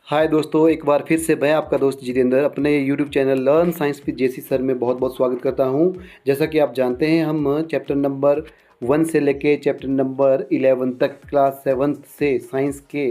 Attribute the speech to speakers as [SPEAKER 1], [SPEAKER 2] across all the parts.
[SPEAKER 1] हाय दोस्तों, एक बार फिर से मैं आपका दोस्त जितेंद्र अपने YouTube channel learn science with JC sir में बहुत बहुत स्वागत करता हूं। जैसा कि आप जानते हैं, हम चैप्टर नंबर 1 से लेके चैप्टर नंबर 11 तक क्लास 7 से साइंस के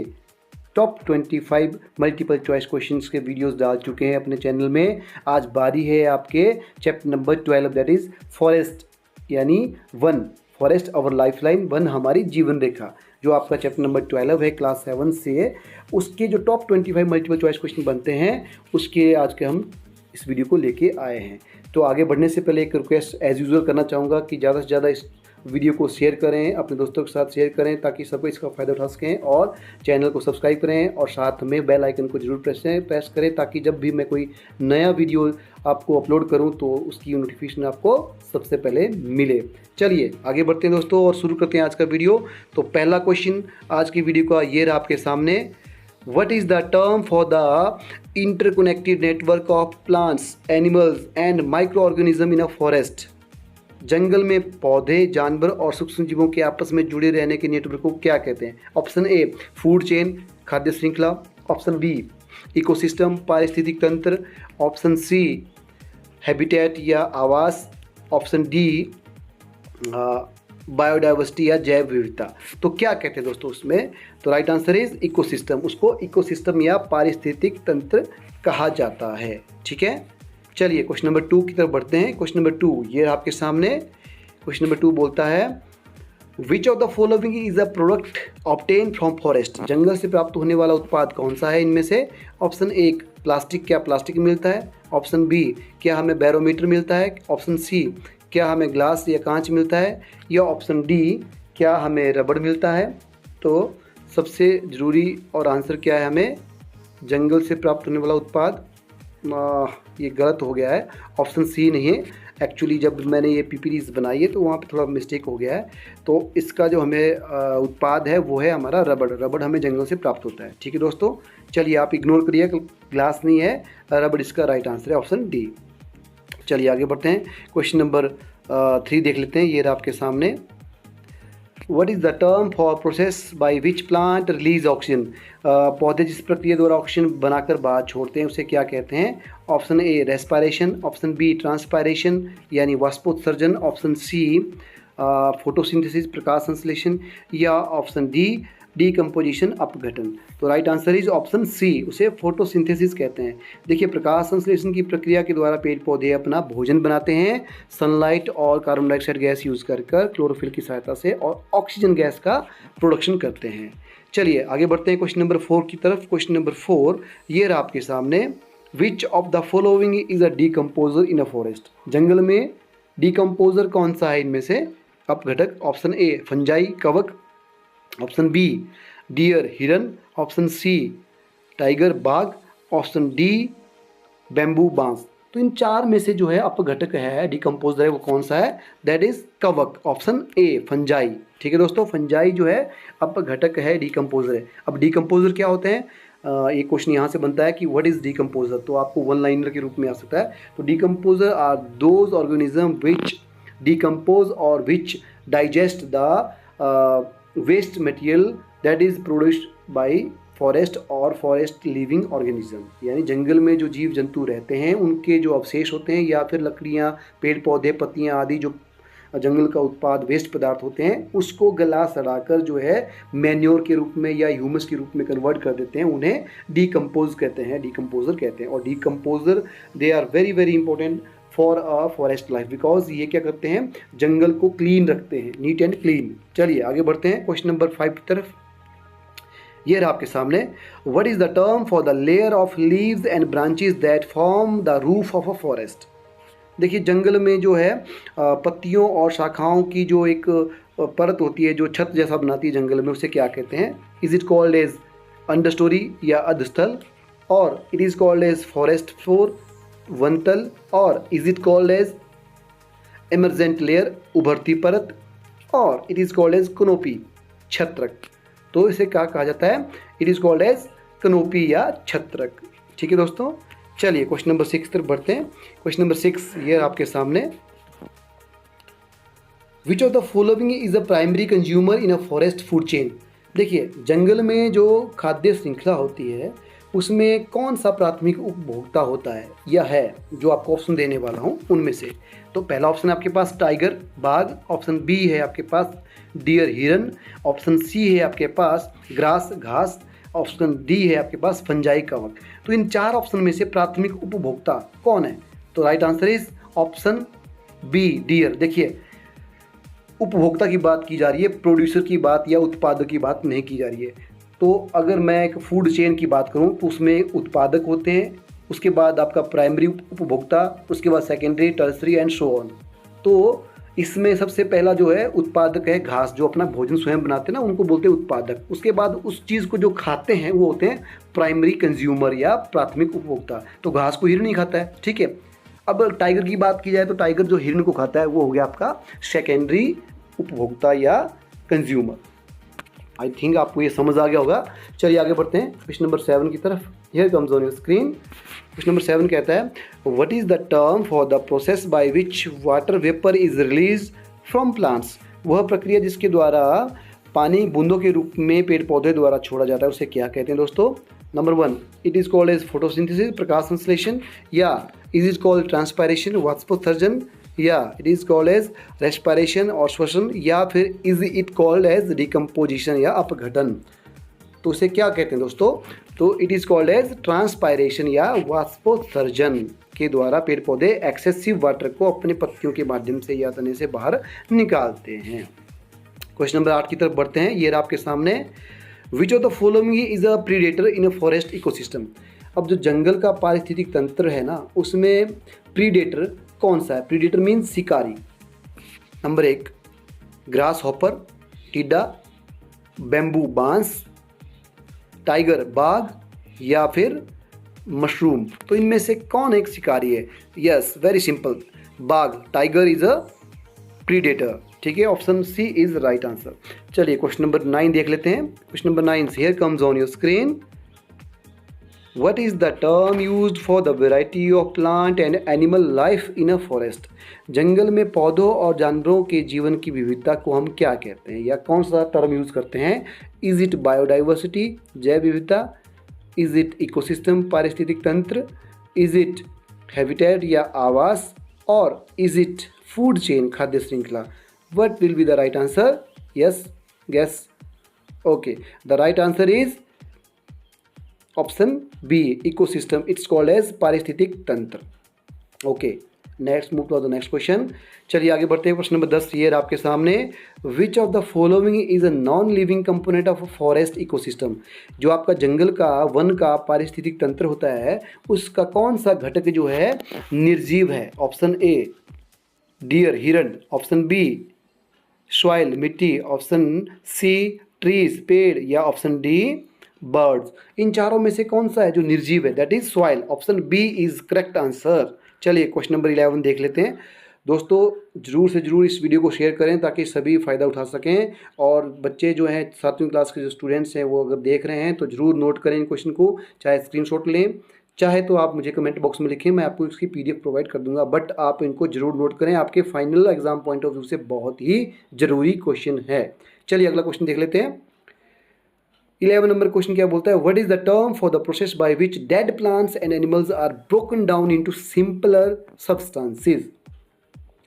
[SPEAKER 1] टॉप 25 मल्टीपल चॉइस क्वेश्चंस के वीडियोस डाल चुके हैं अपने चैनल में। आज बारी है आपके chapter number 12, that is forest, यानी वन, फॉरेस्ट अवर लाइफलाइन, वन हमारी जीवन रेखा, जो आपका चैप्टर नंबर 12 है क्लास 7 से। उसके जो टॉप 25 मल्टीपल चॉइस क्वेश्चन बनते हैं, उसके आज के हम इस वीडियो को लेके आए हैं। तो आगे बढ़ने से पहले एक रिक्वेस्ट एज यूजुअल करना चाहूँगा कि ज़्यादा से ज़्यादा इस वीडियो को शेयर करें, अपने दोस्तों के साथ शेयर करें ताकि सबको इसका फ़ायदा उठा सकें, और चैनल को सब्सक्राइब करें और साथ में बेल आइकन को जरूर प्रेस करें ताकि जब भी मैं कोई नया वीडियो आपको अपलोड करूं तो उसकी नोटिफिकेशन आपको सबसे पहले मिले। चलिए आगे बढ़ते हैं दोस्तों और शुरू करते हैं आज का वीडियो। तो पहला क्वेश्चन आज की वीडियो का ये रहा आपके सामने। What is the term for the interconnected network of plants, animals and microorganisms in a forest? जंगल में पौधे, जानवर और सूक्ष्म जीवों के आपस में जुड़े रहने के नेटवर्क को क्या कहते हैं? ऑप्शन ए फूड चेन, खाद्य श्रृंखला। ऑप्शन बी इकोसिस्टम, पारिस्थितिक तंत्र। ऑप्शन सी हैबिटेट या आवास। ऑप्शन डी बायोडाइवर्सिटी या जैव विविधता। तो क्या कहते हैं दोस्तों उसमें? तो राइट आंसर इज इकोसिस्टम। उसको इकोसिस्टम या पारिस्थितिक तंत्र कहा जाता है। ठीक है, चलिए क्वेश्चन नंबर 2 की तरफ बढ़ते हैं। क्वेश्चन नंबर 2 ये आपके सामने। क्वेश्चन नंबर 2 बोलता है which of the following is a product obtain from forest? जंगल से प्राप्त होने वाला उत्पाद कौन सा है इनमें से? ऑप्शन ए प्लास्टिक, क्या प्लास्टिक मिलता है? ऑप्शन बी क्या हमें बैरोमीटर मिलता है? ऑप्शन सी क्या हमें ग्लास या कांच मिलता है? या ऑप्शन डी क्या हमें रबड़ मिलता है? तो सबसे ज़रूरी और आंसर क्या है? हमें जंगल से प्राप्त होने वाला उत्पाद, ये गलत हो गया है, ऑप्शन सी नहीं है। एक्चुअली जब मैंने ये पीपीटीज बनाई है तो वहाँ पे थोड़ा मिस्टेक हो गया है। तो इसका जो हमें उत्पाद है वो है हमारा रबड़। रबड़ हमें जंगल से प्राप्त होता है। ठीक है दोस्तों, चलिए आप इग्नोर करिए, ग्लास नहीं है, रबड़ इसका राइट आंसर है, ऑप्शन डी। चलिए आगे बढ़ते हैं। क्वेश्चन नंबर 3 देख लेते हैं, ये रहा आपके सामने। What is the term for process by which plant release oxygen? पौधे जिस प्रक्रिया द्वारा ऑक्सीजन बनाकर बाहर छोड़ते हैं उसे क्या कहते हैं? Option A respiration. Option B transpiration यानी वाष्पोत्सर्जन। ऑप्शन सी फोटोसिंथेसिस, प्रकाश संश्लेषण। या ऑप्शन डी डीकम्पोजिशन, अपघटन। तो right answer is option C, उसे फोटोसिंथेसिस कहते हैं। देखिए, प्रकाश संश्लेषण की प्रक्रिया के द्वारा पेड़ पौधे अपना भोजन बनाते हैं सनलाइट और कार्बन डाइऑक्साइड गैस यूज़ कर क्लोरोफिल की सहायता से, और ऑक्सीजन गैस का प्रोडक्शन करते हैं। चलिए आगे बढ़ते हैं क्वेश्चन नंबर 4 की तरफ। क्वेश्चन नंबर 4 ये रहा आपके सामने। Which of the following is a decomposer in a forest? जंगल में डीकम्पोजर कौन सा है इनमें से? अपघटक। ऑप्शन ए फंजाई, कवक। ऑप्शन बी डियर, हिरन। ऑप्शन सी टाइगर, बाघ। ऑप्शन डी बैम्बू, बांस। तो इन चार में से जो है अपघटक है, डीकम्पोजर है, वो कौन सा है? दैट इज कवक, ऑप्शन ए फंजाई। ठीक है दोस्तों, फंजाई जो है अपघटक है, डीकम्पोजर है। अब डीकम्पोजर क्या होते हैं? एक क्वेश्चन यहाँ से बनता है कि व्हाट इज डीकम्पोजर, तो आपको वन लाइनर के रूप में आ सकता है। तो decomposer are those organism which decompose और which digest the waste material that is produced by forest और फॉरेस्ट लिविंग ऑर्गेनिज्म, यानी जंगल में जो जीव जंतु रहते हैं उनके जो अवशेष होते हैं या फिर लकड़ियाँ, पेड़ पौधे, पत्तियाँ आदि जो जंगल का उत्पाद, वेस्ट पदार्थ होते हैं, उसको गला सड़ाकर जो है मैन्योर के रूप में या ह्यूमस के रूप में कन्वर्ट कर देते हैं, उन्हें डीकम्पोज कहते हैं, डीकम्पोजर कहते हैं। और decomposer they are very very important for a forest life, because ये क्या करते हैं? जंगल को क्लीन रखते हैं, नीट एंड क्लीन। चलिए आगे बढ़ते हैं क्वेश्चन नंबर 5 की तरफ। ये रहा आपके सामने। What is the term for the layer of leaves and branches that form the roof of a forest? देखिए, जंगल में जो है पत्तियों और शाखाओं की जो एक परत होती है जो छत जैसा बनाती है जंगल में, उसे क्या कहते हैं? Is it called as understory या अधस्थल, और it is called as forest floor, वनतल, और is it called as emergent layer, उभरती परत, और it is called as canopy, छत्रक। तो इसे क्या कहा जाता है? It is called as canopy या छत्रक। ठीक है दोस्तों, चलिए क्वेश्चन नंबर 6 तरफ बढ़ते हैं। क्वेश्चन नंबर 6 ये आपके सामने। Which of the following is a primary consumer in a forest food chain? देखिए, जंगल में जो खाद्य श्रृंखला होती है उसमें कौन सा प्राथमिक उपभोक्ता होता है या है, जो आपको ऑप्शन देने वाला हूँ उनमें से। तो पहला ऑप्शन है आपके पास टाइगर बाघ, ऑप्शन बी है आपके पास डियर हिरन, ऑप्शन सी है आपके पास ग्रास घास, ऑप्शन डी है आपके पास फंजाई कवक। तो इन चार ऑप्शन में से प्राथमिक उपभोक्ता कौन है? तो right answer is option B dear. देखिए, उपभोक्ता की बात की जा रही है, प्रोड्यूसर की बात या उत्पादक की बात नहीं की जा रही है। तो अगर मैं एक फूड चेन की बात करूं तो उसमें उत्पादक होते हैं, उसके बाद आपका प्राइमरी उपभोक्ता, उसके बाद secondary, tertiary and so on. तो इसमें सबसे पहला जो है उत्पादक है घास, जो अपना भोजन स्वयं बनाते हैं ना, उनको बोलते हैं उत्पादक। उसके बाद उस चीज़ को जो खाते हैं वो होते हैं प्राइमरी कंज्यूमर या प्राथमिक उपभोक्ता। तो घास को हिरन ही खाता है, ठीक है। अब टाइगर की बात की जाए तो टाइगर जो हिरन को खाता है वो हो गया आपका सेकेंडरी उपभोक्ता या कंज्यूमर। आई थिंक आपको ये समझ आ गया होगा। चलिए आगे बढ़ते हैं क्वेश्चन नंबर 7 की तरफ। Here comes on your screen. Question number 7 कहता है what is the term for the process by which water vapour is release from plants. वह प्रक्रिया जिसके द्वारा पानी बूंदों के रूप में पेड़ पौधे द्वारा छोड़ा जाता है उसे क्या कहते हैं दोस्तों? Number 1, it is called as photosynthesis, प्रकाश संश्लेषण, या इज इज कॉल्ड ट्रांसपायरेशन, वाष्पोत्सर्जन, या it is called as respiration और श्वसन, या फिर is it called as decomposition या अपघटन। तो इसे क्या कहते हैं दोस्तों? तो it is called as transpiration या वाष्पोत्सर्जन के द्वारा पेड़ पौधे एक्सेसिव वाटर को अपने पत्तियों के माध्यम से या तने से बाहर निकालते हैं। क्वेश्चन नंबर 8 की तरफ बढ़ते हैं। ये रहा आपके सामने, which of the following is a predator in a forest ecosystem. अब जो जंगल का पारिस्थितिक तंत्र है ना, उसमें प्रीडेटर कौन सा है? प्रीडेटर मीन्स शिकारी। नंबर 1, ग्रास हॉपर, टिड्डा, बैम्बू बांस, टाइगर बाघ, या फिर मशरूम। तो इनमें से कौन एक शिकारी है? यस, वेरी सिंपल, बाघ, टाइगर इज अ प्रीडेटर, ठीक है। Option C is right answer. चलिए क्वेश्चन नंबर 9 देख लेते हैं। Question number 9, here comes on your screen. What is the term used for the variety of plant and animal life in a forest? जंगल में पौधों और जानवरों के जीवन की विविधता को हम क्या कहते हैं, या कौन सा टर्म यूज़ करते हैं? इज इट बायोडाइवर्सिटी, जैव विविधता, इज इट इकोसिस्टम, पारिस्थितिक तंत्र, इज इट हैबिटेट या आवास, और इज इट फूड चेन, खाद्य श्रृंखला? What will be the right answer? Yes, guess. Okay, the right answer is option B, ecosystem. It's called as पारिस्थितिक तंत्र। Okay, next move to the next question. चलिए आगे बढ़ते हैं। क्वेश्चन नंबर 10 ये आपके सामने, which of the following is a non living component of a forest ecosystem. जो आपका जंगल का, वन का पारिस्थितिक तंत्र होता है, उसका कौन सा घटक जो है निर्जीव है? ऑप्शन ए डियर हिरन, ऑप्शन बी सॉइल मिट्टी, ऑप्शन सी ट्रीज पेड़, या ऑप्शन डी बर्ड्स। इन चारों में से कौन सा है जो निर्जीव है? That is soil. Option B is correct answer. चलिए क्वेश्चन नंबर 11 देख लेते हैं। दोस्तों जरूर से जरूर इस वीडियो को शेयर करें ताकि सभी फ़ायदा उठा सकें, और बच्चे जो हैं 7वीं क्लास के जो स्टूडेंट्स हैं वो अगर देख रहे हैं तो ज़रूर नोट करें इन क्वेश्चन को, चाहे स्क्रीनशॉट लें, चाहे तो आप मुझे कमेंट बॉक्स में लिखें, मैं आपको इसकी PDF प्रोवाइड कर दूंगा। बट आप इनको जरूर नोट करें, आपके final exam point of view से बहुत ही ज़रूरी क्वेश्चन है। चलिए अगला क्वेश्चन देख लेते हैं। 11 नंबर क्वेश्चन क्या बोलता है? What is the term for the process by which dead plants and animals are broken down into simpler substances.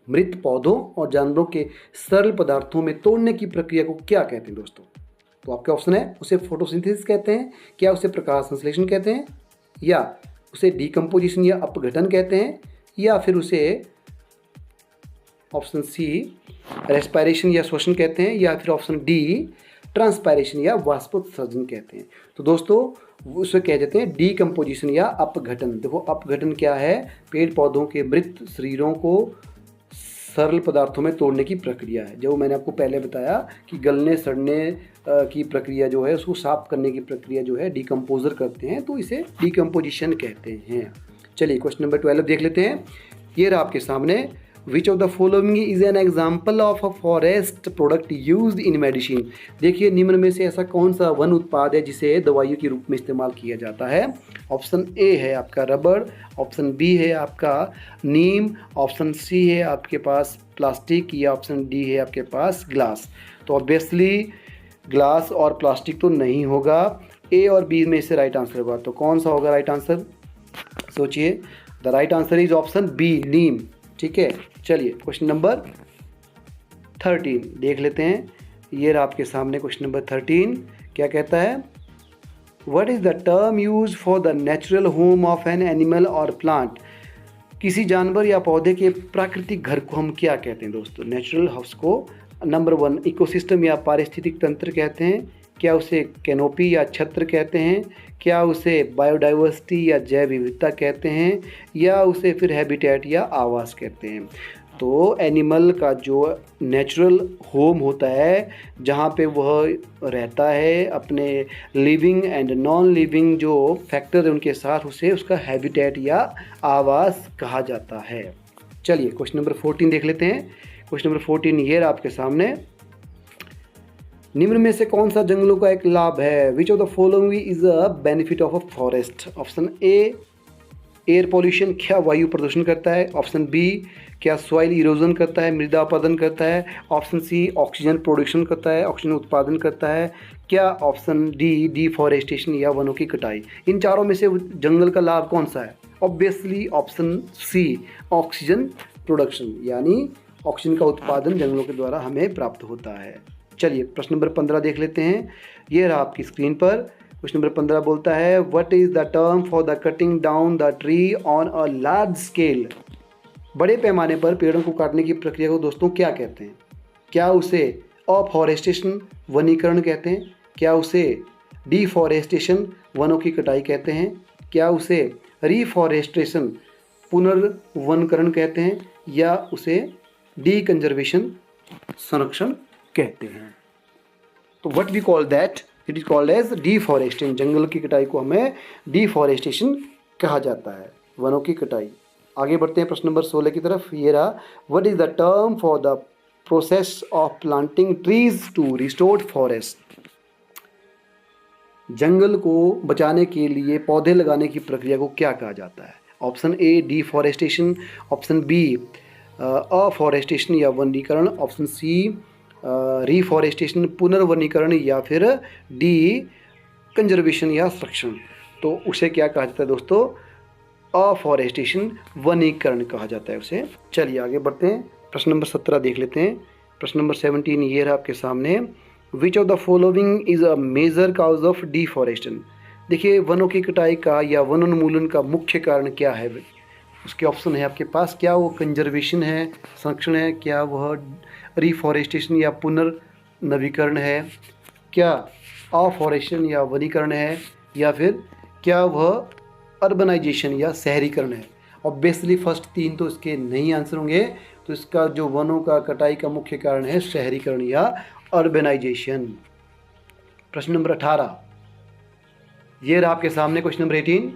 [SPEAKER 1] मृत पौधों और जानवरों के सरल पदार्थों में तोड़ने की प्रक्रिया को क्या कहते हैं दोस्तों? तो आपके ऑप्शन है, उसे फोटोसिंथेसिस कहते हैं, क्या उसे प्रकाश संश्लेषण कहते हैं, या उसे डिकम्पोजिशन या अपघटन कहते हैं, या फिर उसे ऑप्शन सी रेस्पायरेशन या श्वसन कहते हैं, या फिर ऑप्शन डी ट्रांसपायरेशन या वाष्पोत्सर्जन कहते हैं। तो दोस्तों उसे कह देते हैं डिकम्पोजिशन या अपघटन। देखो अपघटन क्या है? पेड़ पौधों के मृत शरीरों को सरल पदार्थों में तोड़ने की प्रक्रिया है। जो मैंने आपको पहले बताया कि गलने सड़ने की प्रक्रिया जो है, उसको साफ करने की प्रक्रिया जो है डिकम्पोजर करते हैं, तो इसे डिकम्पोजिशन कहते हैं। चलिए क्वेश्चन नंबर 12 देख लेते हैं। ये रहा आपके सामने, which of the following is an example of a forest product used in medicine. देखिए निम्न में से ऐसा कौन सा वन उत्पाद है जिसे दवाइयों के रूप में इस्तेमाल किया जाता है? ऑप्शन ए है आपका रबड़, ऑप्शन बी है आपका नीम, ऑप्शन सी है आपके पास प्लास्टिक, या ऑप्शन डी है आपके पास ग्लास। तो ऑब्वियसली ग्लास और प्लास्टिक तो नहीं होगा, ए और बी में से राइट आंसर होगा, तो कौन सा होगा राइट आंसर? सोचिए। The right answer is option B, neem. ठीक है, चलिए क्वेश्चन नंबर 13 देख लेते हैं। ये रहा आपके सामने क्वेश्चन नंबर 13। क्या कहता है? What is the term use for the natural home of an animal और प्लांट? किसी जानवर या पौधे के प्राकृतिक घर को हम क्या कहते हैं दोस्तों? नेचुरल हाउस को नंबर 1 इकोसिस्टम या पारिस्थितिक तंत्र कहते हैं, क्या उसे कैनोपी या छत्र कहते हैं, क्या उसे बायोडाइवर्सिटी या जैव विविधता कहते हैं, या उसे फिर हैबिटेट या आवास कहते हैं? तो एनिमल का जो नेचुरल होम होता है, जहाँ पे वह रहता है अपने लिविंग एंड नॉन लिविंग जो फैक्टर है उनके साथ, उसे उसका हैबिटेट या आवास कहा जाता है। चलिए क्वेश्चन नंबर 14 देख लेते हैं। क्वेश्चन नंबर 14 ये रहा आपके सामने। निम्न में से कौन सा जंगलों का एक लाभ है? Which of the following is a benefit of a forest? Option A air pollution, क्या वायु प्रदूषण करता है? ऑप्शन बी क्या सॉइल इरोजन करता है, मृदा अपरदन करता है? ऑप्शन सी ऑक्सीजन प्रोडक्शन करता है, ऑक्सीजन उत्पादन करता है? क्या ऑप्शन डी डिफॉरेस्टेशन या वनों की कटाई? इन चारों में से जंगल का लाभ कौन सा है? Obviously option C oxygen production, यानी ऑक्सीजन का उत्पादन जंगलों के द्वारा हमें प्राप्त होता है। चलिए प्रश्न नंबर 15 देख लेते हैं। ये रहा आपकी स्क्रीन पर। क्वेश्चन नंबर 15 बोलता है what is the term for the cutting down the tree on a large scale? बड़े पैमाने पर पेड़ों को काटने की प्रक्रिया को दोस्तों क्या कहते हैं? क्या उसे अफॉरेस्टेशन वनीकरण कहते हैं? क्या उसे डिफॉरेस्टेशन वनों की कटाई कहते हैं? क्या उसे रिफॉरेस्टेशन पुनर्वनकरण कहते हैं? या उसे डीकंजर्वेशन संरक्षण कहते हैं? तो what we call that, it is called as deforestation. जंगल की कटाई को हमें डिफॉरेस्टेशन कहा जाता है, वनों की कटाई। आगे बढ़ते हैं प्रश्न नंबर 16 की तरफ। ये रहा what is the term for the process of planting trees to restored forest? जंगल को बचाने के लिए पौधे लगाने की प्रक्रिया को क्या कहा जाता है? Option A deforestation, option B afforestation या वनीकरण, ऑप्शन सी रिफॉरेस्टेशन पुनर्वनीकरण, या फिर डी कंजर्वेशन या संरक्षण। तो उसे क्या कहा जाता है दोस्तों? अफॉरेस्टेशन वनीकरण कहा जाता है उसे। चलिए आगे बढ़ते हैं। प्रश्न नंबर 17 देख लेते हैं। प्रश्न नंबर 17 ये रहा आपके सामने। Which of the following is a major cause of deforestation? देखिए वनों की कटाई का या वनोन्मूलन का मुख्य कारण क्या है? उसके ऑप्शन है आपके पास। क्या वो कंजर्वेशन है, संरक्षण है? क्या वह रिफॉरेस्टेशन या पुनर्नवीकरण है? क्या अफॉरेस्टेशन या वनीकरण है? या फिर क्या वह अर्बनाइजेशन या शहरीकरण है? ऑब्वियसली फर्स्ट 3 तो इसके नहीं आंसर होंगे। तो इसका जो वनों का कटाई का मुख्य कारण है शहरीकरण या अर्बनाइजेशन। प्रश्न नंबर 18 ये रहा आपके सामने। Question number 18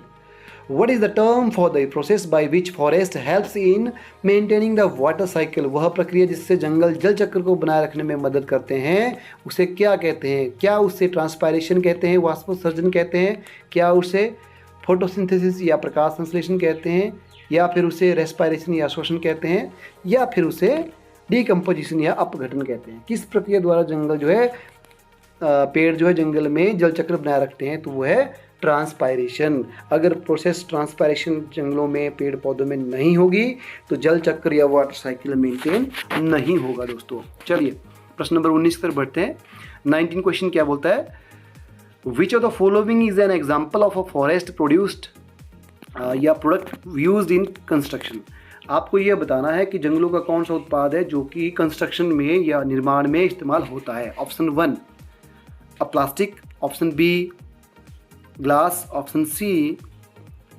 [SPEAKER 1] what is the term for the process by which forest helps in maintaining the water cycle? वह प्रक्रिया जिससे जंगल जल चक्र को बनाए रखने में मदद करते हैं, उसे क्या कहते हैं? क्या उसे ट्रांसपायरेशन कहते हैं, वाष्पोत्सर्जन कहते हैं? क्या उसे फोटोसिंथेसिस या प्रकाश संश्लेषण कहते हैं? या फिर उसे रेस्पायरेशन या शोषण कहते हैं? या फिर उसे डीकम्पोजिशन या अपघटन कहते हैं? किस प्रक्रिया द्वारा जंगल जो है पेड़ जो है जंगल में जल चक्र बनाए रखते हैं? तो वो है ट्रांसपायरेशन। अगर प्रोसेस ट्रांसपायरेशन जंगलों में पेड़ पौधों में नहीं होगी तो जल चक्र या वाटर साइकिल मेंटेन नहीं होगा दोस्तों। चलिए प्रश्न नंबर 19 पर बढ़ते हैं। 19 क्वेश्चन क्या बोलता है? Which of the following is an example of a forest produced या प्रोडक्ट यूज्ड इन कंस्ट्रक्शन? आपको यह बताना है कि जंगलों का कौन सा उत्पाद है जो कि कंस्ट्रक्शन में या निर्माण में इस्तेमाल होता है। Option 1 A plastic, option B glass, option C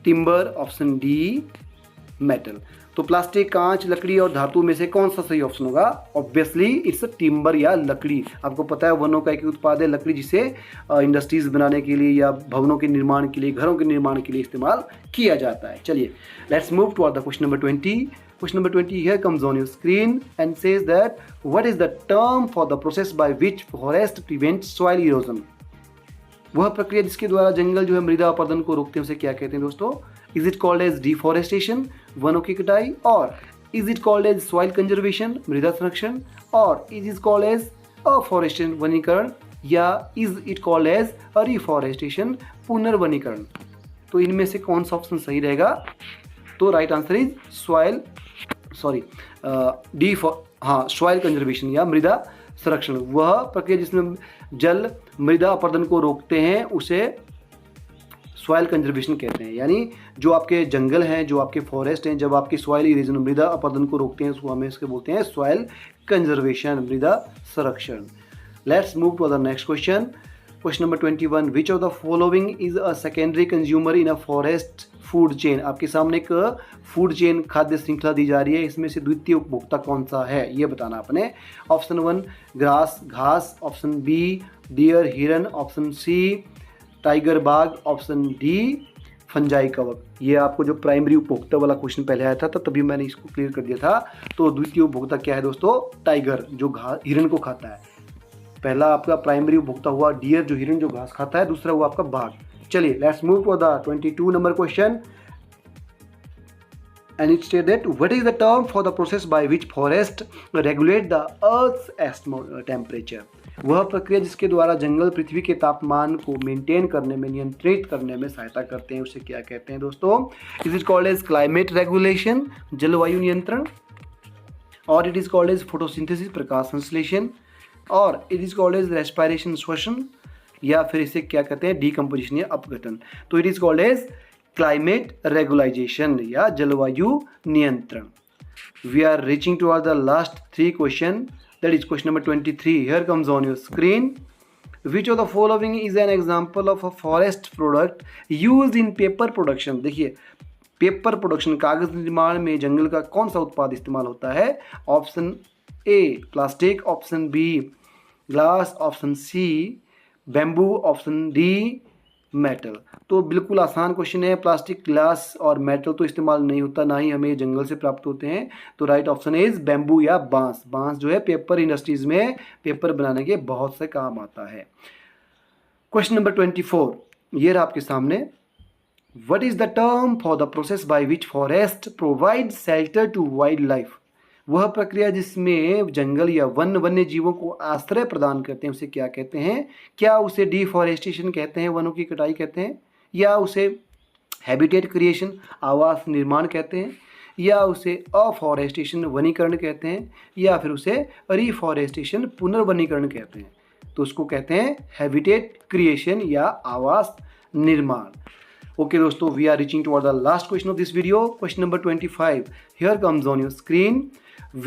[SPEAKER 1] timber, option D metal. तो प्लास्टिक, कांच, लकड़ी और धातु में से कौन सा सही ऑप्शन होगा? ऑब्वियसली इट्स टिम्बर या लकड़ी। आपको पता है वनों का एक उत्पाद है लकड़ी, जिसे इंडस्ट्रीज बनाने के लिए या भवनों के निर्माण के लिए, घरों के निर्माण के लिए इस्तेमाल किया जाता है। चलिए let's move to the question number 20। Question number 20 here comes on your screen and says that what is the term for the process by which forest prevents soil erosion? वह प्रक्रिया जिसके द्वारा जंगल जो है मृदा अपरदन को रोकते हैं उसे क्या कहते हैं दोस्तों? Is it called as deforestation वनों की कटाई, और is it called as soil conservation मृदा संरक्षण, और is it called as afforestation वनीकरण, या is it called as reforestation, पुनर्वनीकरण। तो इनमें से कौन सा ऑप्शन सही रहेगा? तो right answer is soil conservation या मृदा संरक्षण। वह प्रक्रिया जिसमें जल मृदा अपरदन को रोकते हैं उसे सॉइल कंजर्वेशन कहते हैं। यानी जो आपके जंगल हैं, जो आपके फॉरेस्ट हैं, जब आपकी सॉइल इरोजन मृदा अपरदन को रोकते हैं उसको हमें इसके बोलते हैं सॉइल कंजर्वेशन, मृदा संरक्षण। Let's move to the next question. Question number 21, which of the following is a secondary consumer in a forest food chain. आपके सामने एक फूड चेन खाद्य श्रृंखला दी जा रही है, इसमें से द्वितीय उपभोक्ता कौन सा है ये बताना आपने। ऑप्शन 1 ग्रास घास, ऑप्शन बी डियर हिरन, ऑप्शन सी टाइगर बाघ, ऑप्शन डी फंजाई कवक। ये आपको जो प्राइमरी उपभोक्ता वाला क्वेश्चन पहले आया था तो तभी मैंने इसको क्लियर कर दिया था। तो द्वितीय उपभोक्ता क्या है दोस्तों? टाइगर जो हिरन को खाता है। पहला आपका प्राइमरी उपभोक्ता हुआ डियर जो हिरन जो घास खाता है, दूसरा हुआ आपका बाघ। चलिए let's move to the 22 number question and it states that what is the term for the process by which forest regulate the earth's temperature। वह प्रक्रिया जिसके द्वारा जंगल पृथ्वी के तापमान को मेंटेन करने में, नियंत्रित करने में सहायता करते हैं, उसे क्या कहते हैं दोस्तों? Is it called as climate regulation, जलवायु नियंत्रण, और it is called as photosynthesis, प्रकाश संश्लेषण, और it is called as respiration, श्वसन, या फिर इसे क्या कहते हैं? डीकम्पोजिशन या अपघटन। तो it is called as climate regularization या जलवायु नियंत्रण। We are reaching to the last 3 question, that is question number 23। Here comes on your screen. Which of the following is an example of a forest product used in paper production. देखिए paper production, कागज निर्माण में जंगल का कौन सा उत्पाद इस्तेमाल होता है? Option A plastic, option B glass, option C bamboo, option D metal. तो बिल्कुल आसान क्वेश्चन है। प्लास्टिक, ग्लास और मेटल तो इस्तेमाल नहीं होता, ना ही हमें जंगल से प्राप्त होते हैं। तो राइट ऑप्शन इज बैम्बू या बांस। बांस जो है पेपर इंडस्ट्रीज में पेपर बनाने के बहुत से काम आता है। क्वेश्चन नंबर 24 ये रहा आपके सामने। What is the term for the process by which forest provide shelter to wildlife. वह प्रक्रिया जिसमें जंगल या वन्य जीवों को आश्रय प्रदान करते हैं उसे क्या कहते हैं? क्या उसे डिफॉरेस्टेशन कहते हैं, वनों की कटाई कहते हैं, या उसे हैबिटेट क्रिएशन, आवास निर्माण कहते हैं, या उसे अफॉरेस्टेशन, वनीकरण कहते हैं, या फिर उसे रिफॉरेस्टेशन, पुनर्वनीकरण कहते हैं? तो उसको कहते हैं हैबिटेट क्रिएशन या आवास निर्माण। Okay दोस्तों, we are reaching toward the last question of this video. Question number 25. Here comes on your screen.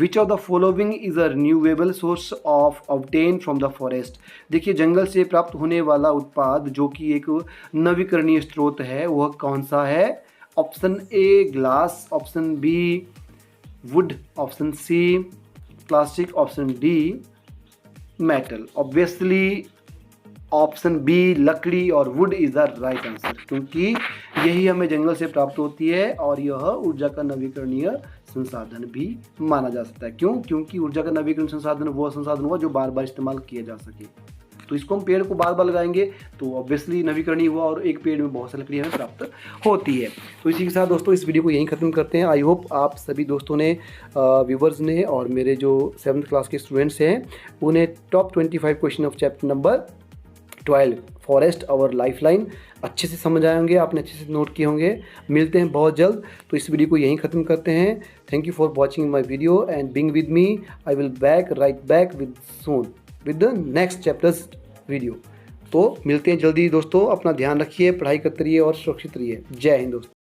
[SPEAKER 1] Which of the following is a renewable source of obtained from the forest? देखिए जंगल से प्राप्त होने वाला उत्पाद जो कि एक नवीकरणीय स्रोत है वह कौन सा है? Option A glass, option B wood, option C plastic, option D metal. Obviously option B लकड़ी और wood is the right answer, क्योंकि यही हमें जंगल से प्राप्त होती है और यह ऊर्जा का नवीकरणीय संसाधन भी माना जा सकता है। क्यों? क्योंकि ऊर्जा का नवीकरण संसाधन वो संसाधन हुआ जो बार बार इस्तेमाल किया जा सके। तो इसको हम पेड़ को बार बार लगाएंगे तो ऑब्वियसली नवीकरणीय हुआ और एक पेड़ में बहुत सारी लकड़ी हमें प्राप्त होती है। तो इसी के साथ दोस्तों इस वीडियो को यहीं ख़त्म करते हैं। आई होप आप सभी दोस्तों ने, व्यूवर्स ने और मेरे जो 7th क्लास के स्टूडेंट्स हैं उन्हें top 25 question of chapter number 12 forest our lifeline अच्छे से समझ आए होंगे, आपने अच्छे से नोट किए होंगे। मिलते हैं बहुत जल्द। तो इस वीडियो को यहीं ख़त्म करते हैं। Thank you for watching my video and being with me. I will write back with soon with the next chapters video. तो मिलते हैं जल्दी दोस्तों। अपना ध्यान रखिए, पढ़ाई करते रहिए और सुरक्षित रहिए। जय हिंद दोस्तों।